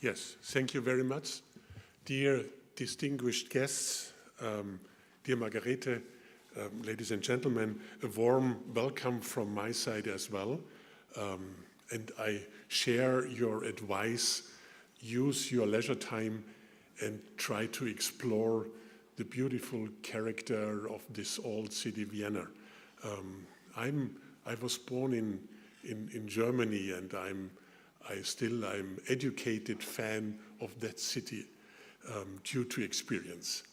Yes, thank you very much. Dear distinguished guests, dear Margarete, ladies and gentlemen, a warm welcome from my side as well. And I share your advice, use your leisure time and try to explore the beautiful character of this old city, Vienna. I was born in Germany, and I'm educated fan of that city due to experience.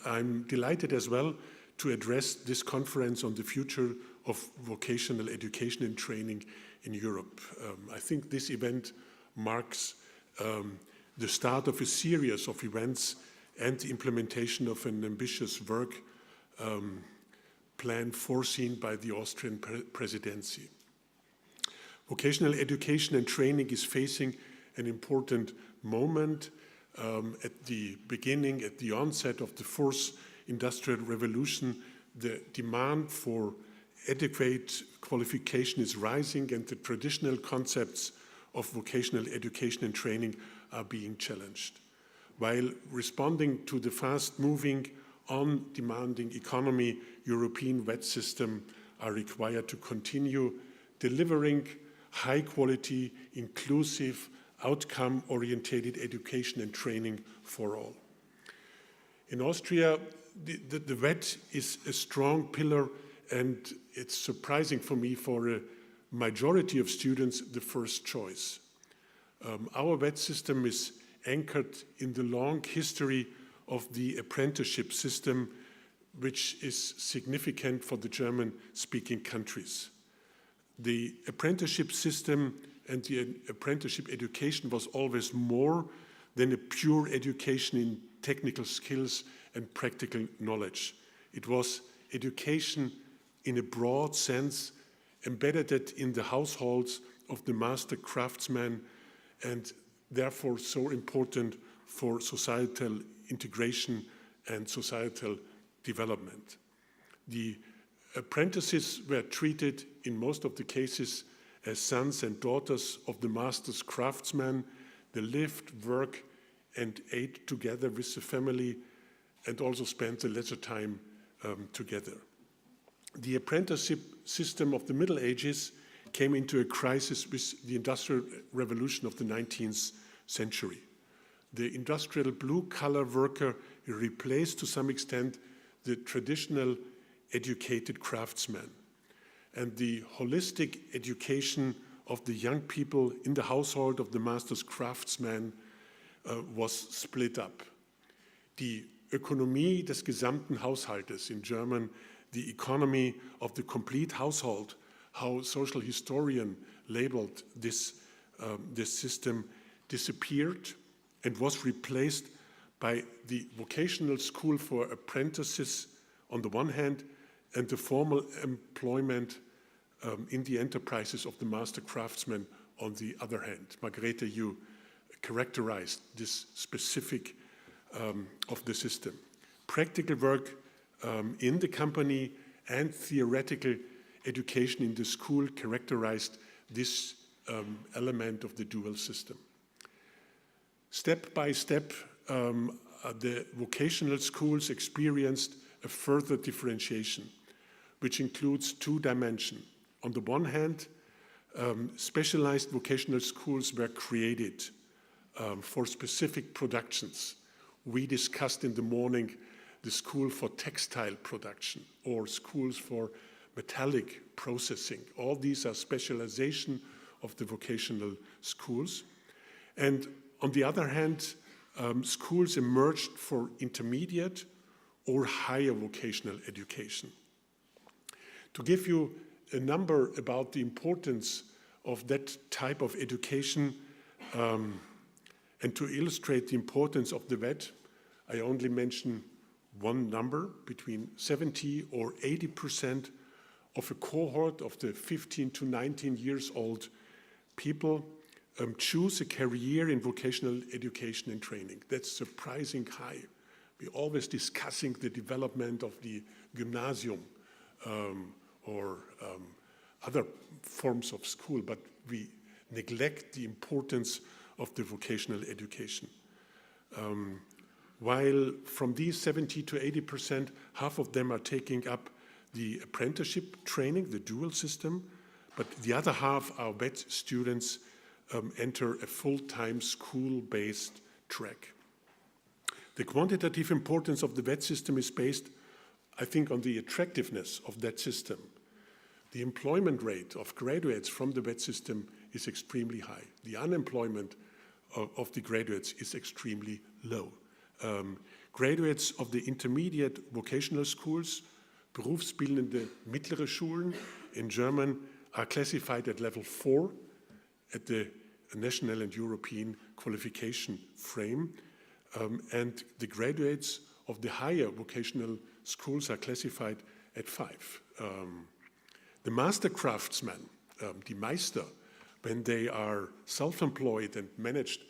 I'm delighted as well to address this conference on the future of vocational education and training in Europe. I think this event marks the start of a series of events and the implementation of an ambitious work plan foreseen by the Austrian presidency. Vocational education and training is facing an important moment at the beginning, at the onset of the fourth industrial revolution. The demand for adequate qualification is rising, and the traditional concepts of vocational education and training are being challenged. While responding to the fast-moving, on-demanding economy, European VET systems are required to continue delivering high-quality, inclusive, outcome-oriented education and training for all. In Austria, the VET is a strong pillar, and it's surprising for me, for a majority of students, the first choice. Our VET system is anchored in the long history of the apprenticeship system, which is significant for the German-speaking countries. The apprenticeship system and the apprenticeship education was always more than a pure education in technical skills and practical knowledge. It was education in a broad sense, embedded in the households of the master craftsman, and therefore so important for societal integration and societal development. The apprentices were treated in most of the cases as sons and daughters of the master's craftsman. They lived, worked, and ate together with the family, and also spent the leisure time together. The apprenticeship system of the Middle Ages came into a crisis with the Industrial Revolution of the 19th century. The industrial blue-collar worker replaced to some extent the traditional educated craftsman. And the holistic education of the young people in the household of the master's craftsman was split up. Die Ökonomie des gesamten Haushaltes, in German, the economy of the complete household, how social historian labeled this system, disappeared and was replaced by the vocational school for apprentices on the one hand, and the formal employment in the enterprises of the master craftsman on the other hand. Margarete, you characterized this specific of the system. Practical work in the company and theoretical education in the school characterized this element of the dual system. Step by step, the vocational schools experienced a further differentiation, which includes two dimensions. On the one hand, specialized vocational schools were created for specific productions. We discussed in the morning the school for textile production or schools for metallic processing. All these are specialization of the vocational schools. And on the other hand, schools emerged for intermediate or higher vocational education. To give you a number about the importance of that type of education and to illustrate the importance of the VET, I only mention one number. Between 70 or 80% of a cohort of the 15 to 19 years old people choose a career in vocational education and training. That's surprising high. We're always discussing the development of the gymnasium or other forms of school, but we neglect the importance of the vocational education. While from these 70 to 80%, half of them are taking up the apprenticeship training, the dual system, but the other half, our VET students, enter a full-time school-based track. The quantitative importance of the VET system is based, I think, on the attractiveness of that system. The employment rate of graduates from the VET system is extremely high. The unemployment of the graduates is extremely low. Graduates of the intermediate vocational schools, berufsbildende mittlere Schulen in German, are classified at level 4 at the national and European qualification frame. And the graduates of the higher vocational schools are classified at 5. The master craftsmen, die Meister, when they are self-employed and managed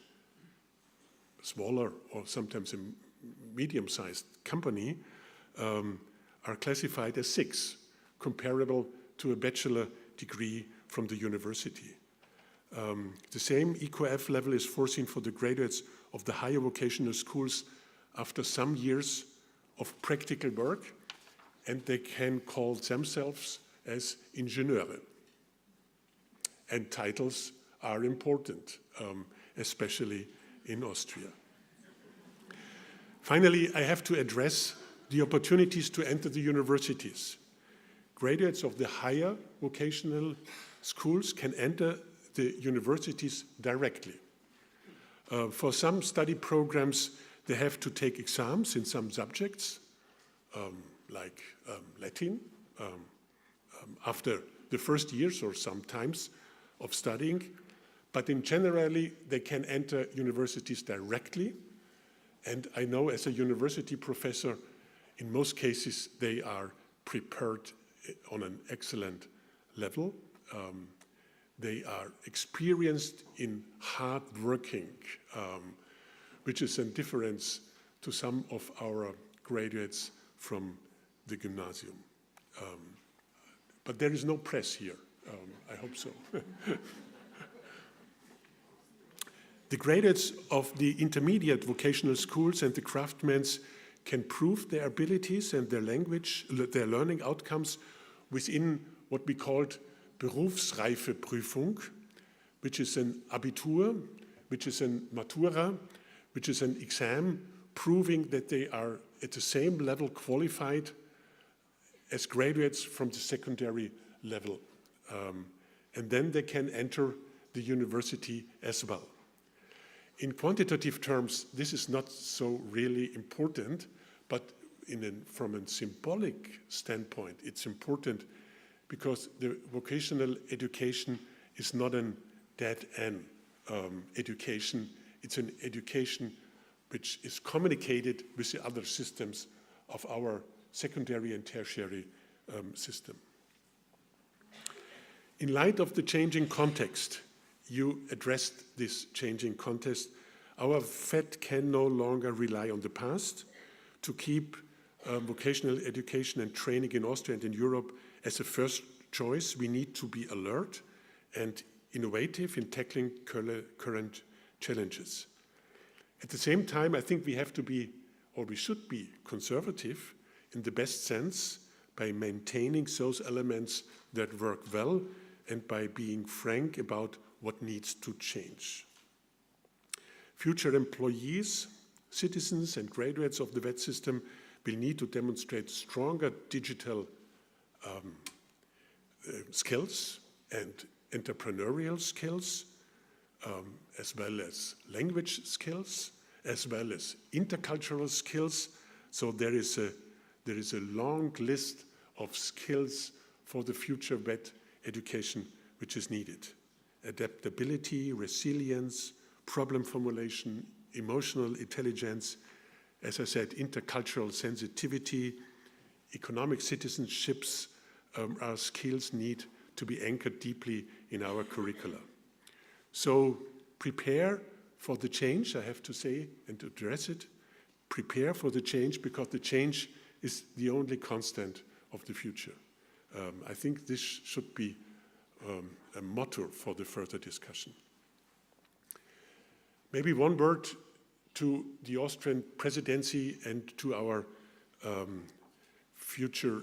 smaller or sometimes a medium-sized company, are classified as 6, comparable to a bachelor degree from the university. The same EQF level is foreseen for the graduates of the higher vocational schools after some years of practical work, and they can call themselves as Ingenieure. And titles are important, especially in Austria. Finally, I have to address the opportunities to enter the universities. Graduates of the higher vocational schools can enter the universities directly. For some study programs, they have to take exams in some subjects, like Latin, after the first years or sometimes of studying. But in generally, they can enter universities directly. And I know as a university professor, in most cases, they are prepared on an excellent level. They are experienced in hard working, which is a difference to some of our graduates from the gymnasium. But there is no press here. I hope so. The graduates of the intermediate vocational schools and the craftsmen's can prove their abilities and their learning outcomes within what we called Berufsreifeprüfung, which is an Abitur, which is an Matura, which is an exam proving that they are at the same level qualified as graduates from the secondary level. And then they can enter the university as well. In quantitative terms, this is not so really important, but from a symbolic standpoint, it's important because the vocational education is not a dead-end education. It's an education which is communicated with the other systems of our secondary and tertiary system. In light of the changing context, you addressed this changing context. Our VET can no longer rely on the past to keep vocational education and training in Austria and in Europe as a first choice. We need to be alert and innovative in tackling current challenges. At the same time, I think we have to be, or we should be, conservative in the best sense by maintaining those elements that work well and by being frank about what needs to change. Future employees, citizens and graduates of the VET system will need to demonstrate stronger digital skills and entrepreneurial skills, as well as language skills, as well as intercultural skills. So there is a long list of skills for the future VET education which is needed. Adaptability, resilience, problem formulation, emotional intelligence, as I said, intercultural sensitivity, economic citizenships are skills need to be anchored deeply in our curricula. So prepare for the change, I have to say, and to address it. Prepare for the change because the change is the only constant of the future. I think this should be a motto for the further discussion. Maybe one word to the Austrian presidency and to our future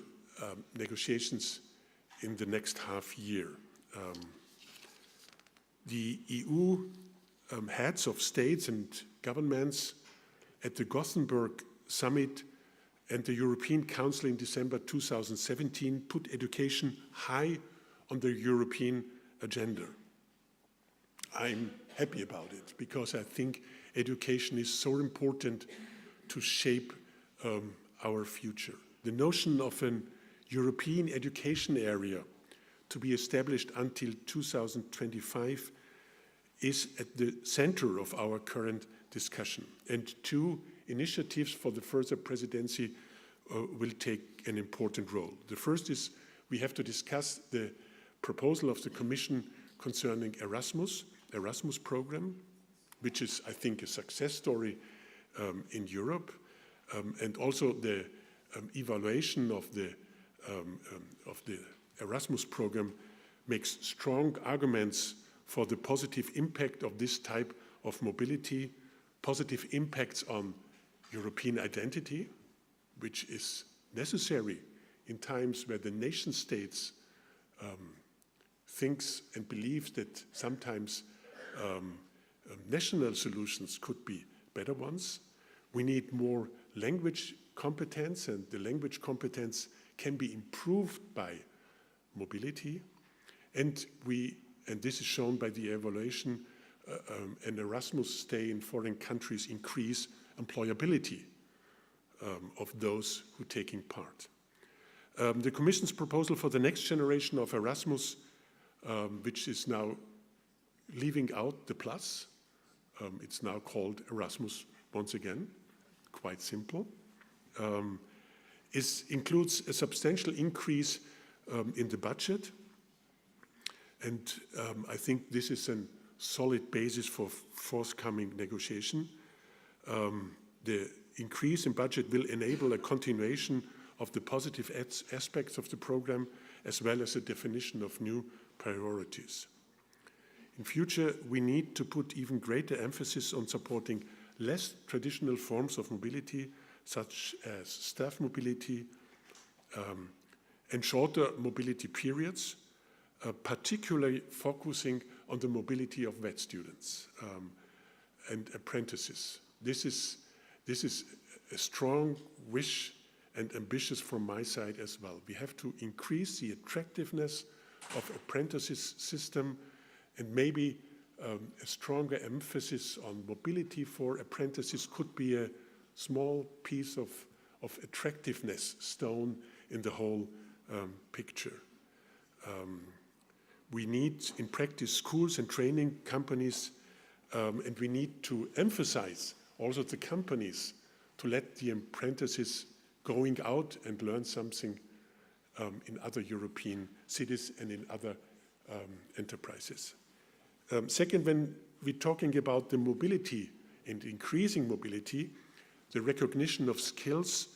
negotiations in the next half year. The EU heads of states and governments at the Gothenburg summit and the European Council in December 2017 put education high on the European agenda. I'm happy about it because I think education is so important to shape our future. The notion of an European education area to be established until 2025 is at the center of our current discussion. And two initiatives for the further presidency will take an important role. The first is we have to discuss the proposal of the Commission concerning Erasmus program, which is, I think, a success story in Europe, and also the evaluation of the Erasmus program makes strong arguments for the positive impact of this type of mobility, positive impacts on European identity, which is necessary in times where the nation states thinks and believes that sometimes national solutions could be better ones. We need more language competence, and the language competence can be improved by mobility. And this is shown by the evaluation, an Erasmus stay in foreign countries increase employability of those who are taking part. The Commission's proposal for the next generation of Erasmus, which is now leaving out the plus, it's now called Erasmus once again, quite simple, includes a substantial increase in the budget. And I think this is a solid basis for forthcoming negotiation. The increase in budget will enable a continuation of the positive aspects of the program, as well as a definition of new priorities. In future, we need to put even greater emphasis on supporting less traditional forms of mobility, such as staff mobility and shorter mobility periods, particularly focusing on the mobility of VET students and apprentices. This is a strong wish and ambitious from my side as well. We have to increase the attractiveness of apprentices system, and maybe a stronger emphasis on mobility for apprentices could be a small piece of attractiveness stone in the whole picture. We need, in practice, schools and training companies, and we need to emphasize also the companies to let the apprentices going out and learn something in other European cities and in other enterprises. Second, when we're talking about the mobility and increasing mobility, the recognition of skills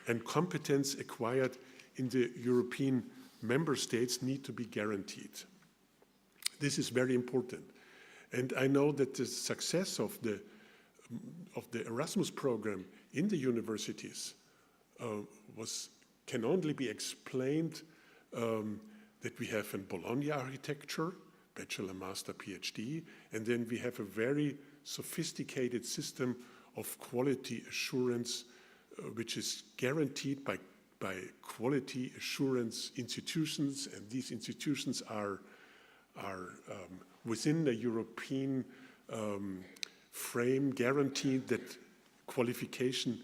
and competence acquired in the European member states need to be guaranteed. This is very important. And I know that the success of the Erasmus program in the universities can only be explained that we have a Bologna architecture, bachelor, master, PhD, and then we have a very sophisticated system of quality assurance, which is guaranteed by quality assurance institutions, and these institutions are within the European frame, guaranteed that qualification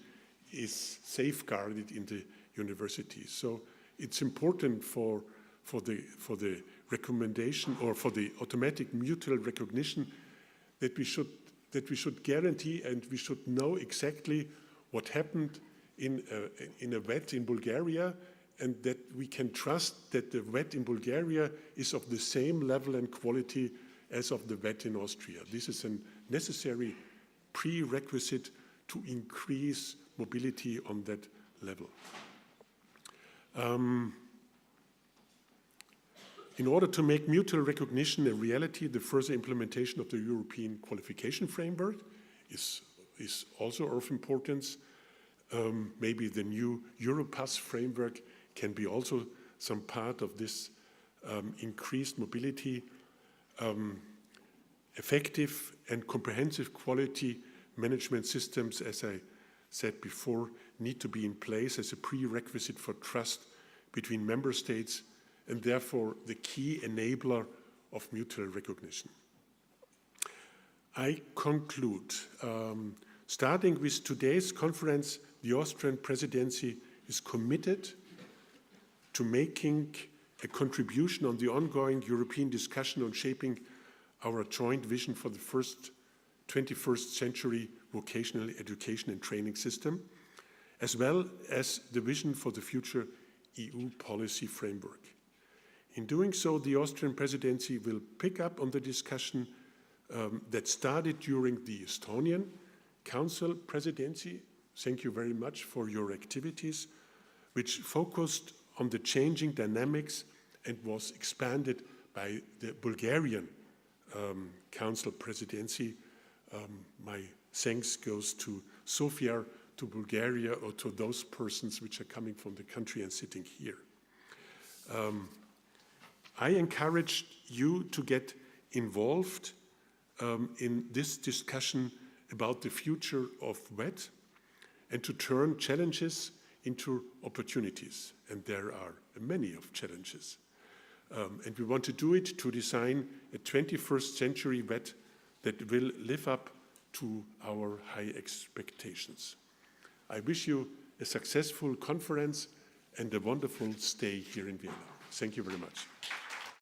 is safeguarded in the universities. So it's important for the recommendation or for the automatic mutual recognition that we should guarantee, and we should know exactly what happened in a VET in Bulgaria, and that we can trust that the VET in Bulgaria is of the same level and quality as of the VET in Austria. This is a necessary prerequisite to increase mobility on that level. In order to make mutual recognition a reality, the further implementation of the European qualification framework is also of importance. Maybe the new Europass framework can be also some part of this increased mobility. Effective and comprehensive quality management systems, as I said before, need to be in place as a prerequisite for trust between member states and therefore the key enabler of mutual recognition. I conclude. Starting with today's conference, the Austrian presidency is committed to making a contribution on the ongoing European discussion on shaping our joint vision for the 21st century vocational education and training system, as well as the vision for the future EU policy framework. In doing so, the Austrian presidency will pick up on the discussion that started during the Estonian Council presidency. Thank you very much for your activities, which focused on the changing dynamics and was expanded by the Bulgarian Council presidency. My thanks goes to Sofia, to Bulgaria, or to those persons which are coming from the country and sitting here. I encourage you to get involved in this discussion about the future of VET and to turn challenges into opportunities. And there are many of challenges. And we want to do it to design a 21st century VET that will live up to our high expectations. I wish you a successful conference and a wonderful stay here in Vienna. Thank you very much.